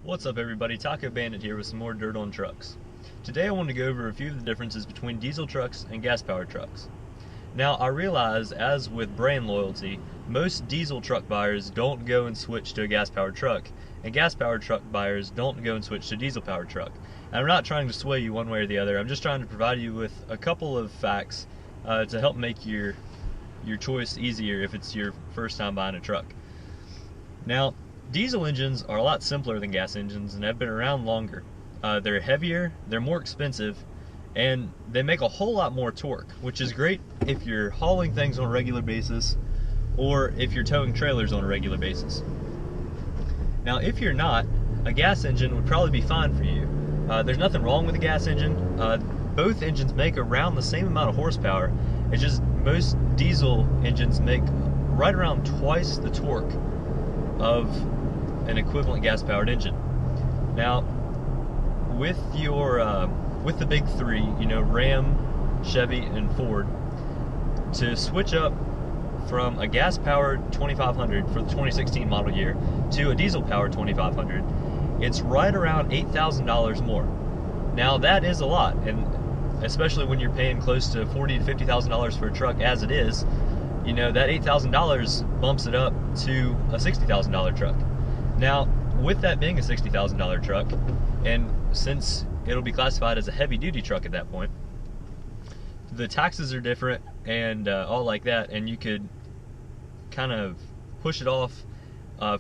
What's up everybody, Taco Bandit here with some more Dirt on Trucks. Today I want to go over a few of the differences between diesel trucks and gas-powered trucks. Now I realize, as with brand loyalty, most diesel truck buyers don't go and switch to a gas-powered truck, and gas-powered truck buyers don't go and switch to a diesel-powered truck. And I'm not trying to sway you one way or the other, I'm just trying to provide you with a couple of facts to help make your choice easier if it's your first time buying a truck. Now, diesel engines are a lot simpler than gas engines and have been around longer. They're heavier, they're more expensive, and they make a whole lot more torque, which is great if you're hauling things on a regular basis or if you're towing trailers on a regular basis. Now, if you're not, a gas engine would probably be fine for you. There's nothing wrong with a gas engine. Both engines make around the same amount of horsepower. It's just most diesel engines make right around twice the torque of an equivalent gas-powered engine. Now, with the big three, Ram, Chevy, and Ford, to switch up from a gas-powered 2500 for the 2016 model year to a diesel-powered 2500, it's right around $8,000 more. Now, that is a lot, and especially when you're paying close to $40,000 to $50,000 for a truck as it is, that $8,000 bumps it up to a $60,000 truck. Now, with that being a $60,000 truck, and since it'll be classified as a heavy-duty truck at that point, the taxes are different and all like that, and you could kind of push it off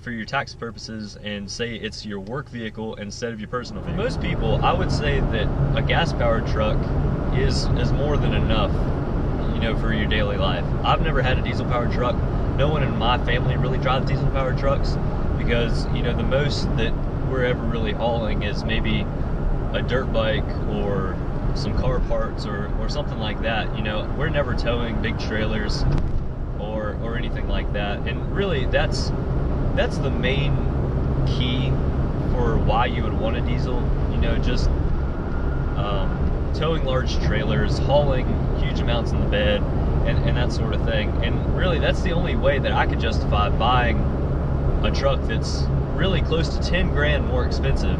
for your tax purposes and say it's your work vehicle instead of your personal vehicle. For most people, I would say that a gas-powered truck is more than enough, for your daily life. I've never had a diesel-powered truck. No one in my family really drives diesel-powered trucks because, the most that we're ever really hauling is maybe a dirt bike or some car parts or something like that. We're never towing big trailers or anything like that. And really, that's the main key for why you would want a diesel. Just towing large trailers, hauling huge amounts in the bed, and that sort of thing. And really, that's the only way that I could justify buying a truck that's really close to 10 grand more expensive.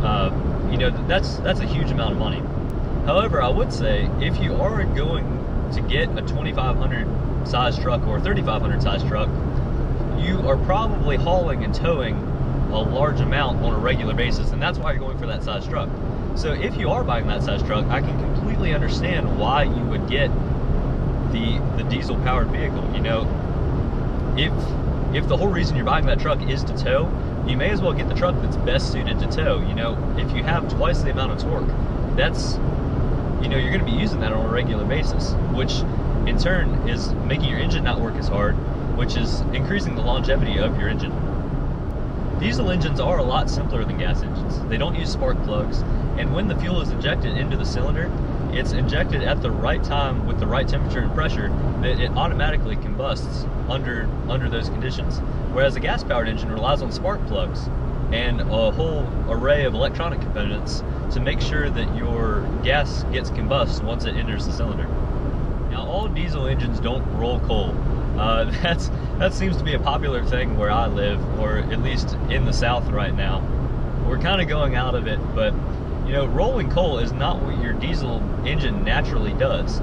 That's a huge amount of money. However, I would say if you are going to get a 2500 size truck or a 3500 size truck, you are probably hauling and towing a large amount on a regular basis, and that's why you're going for that size truck. So if you are buying that size truck, I can completely understand why you would get the diesel powered vehicle. If the whole reason you're buying that truck is to tow, you may as well get the truck that's best suited to tow. If you have twice the amount of torque, that's you're going to be using that on a regular basis, which in turn is making your engine not work as hard, which is increasing the longevity of your engine. Diesel engines are a lot simpler than gas engines. They don't use spark plugs, and when the fuel is injected into the cylinder, it's injected at the right time with the right temperature and pressure that it automatically combusts under those conditions. Whereas a gas-powered engine relies on spark plugs and a whole array of electronic components to make sure that your gas gets combust once it enters the cylinder. Now, all diesel engines don't roll coal. That seems to be a popular thing where I live, or at least in the South right now. We're kind of going out of it, but rolling coal is not what your diesel engine naturally does.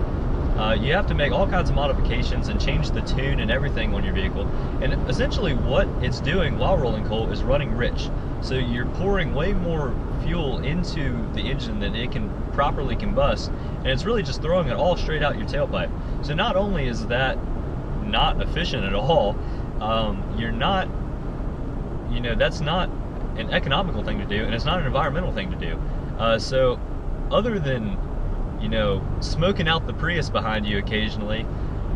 You have to make all kinds of modifications and change the tune and everything on your vehicle. And essentially what it's doing while rolling coal is running rich. So you're pouring way more fuel into the engine than it can properly combust, and it's really just throwing it all straight out your tailpipe. So not only is that not efficient at all, that's not an economical thing to do, and it's not an environmental thing to do. So other than smoking out the Prius behind you occasionally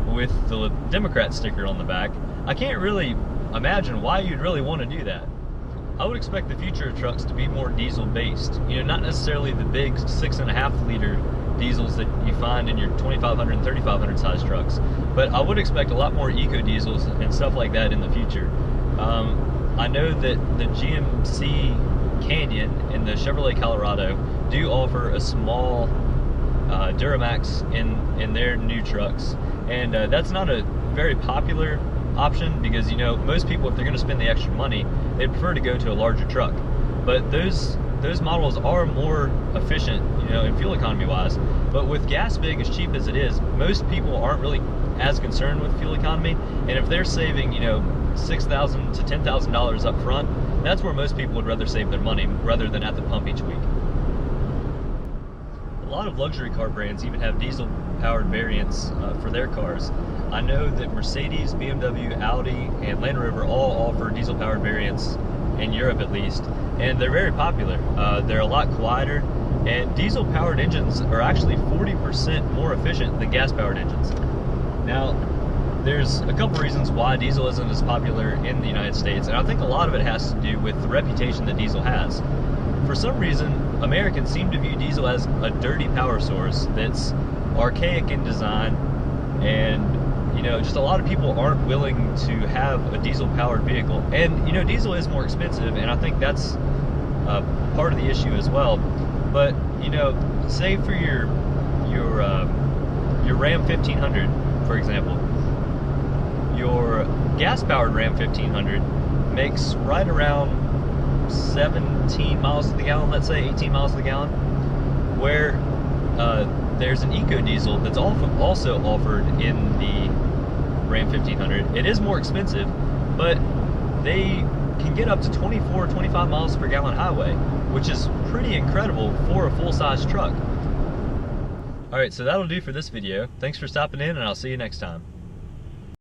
with the Democrat sticker on the back, I can't really imagine why you'd really want to do that. I would expect the future of trucks to be more diesel based, not necessarily the big 6.5 liter diesels that you find in your 2500 and 3500 size trucks, but I would expect a lot more eco diesels and stuff like that in the future. I know that the GMC Canyon and the Chevrolet Colorado do offer a small Duramax in their new trucks, and that's not a very popular option because most people, if they're going to spend the extra money, they'd prefer to go to a larger truck. But those models are more efficient, in fuel economy wise. But with gas being as cheap as it is, most people aren't really as concerned with fuel economy. And if they're saving, $6,000 to $10,000 up front, that's where most people would rather save their money rather than at the pump each week. A lot of luxury car brands even have diesel-powered variants for their cars. I know that Mercedes, BMW, Audi, and Land Rover all offer diesel-powered variants, in Europe at least, and they're very popular. They're a lot quieter, and diesel-powered engines are actually 40% more efficient than gas-powered engines. Now, there's a couple reasons why diesel isn't as popular in the United States, and I think a lot of it has to do with the reputation that diesel has. For some reason, Americans seem to view diesel as a dirty power source that's archaic in design, and just a lot of people aren't willing to have a diesel-powered vehicle. And diesel is more expensive, and I think that's part of the issue as well. But say for your Ram 1500, for example, your gas-powered Ram 1500 makes right around 17 miles to the gallon, let's say 18 miles to the gallon, where there's an eco-diesel that's also offered in the Ram 1500. It is more expensive, but they can get up to 24, 25 miles per gallon highway, which is pretty incredible for a full-size truck. Alright, so that'll do for this video. Thanks for stopping in, and I'll see you next time.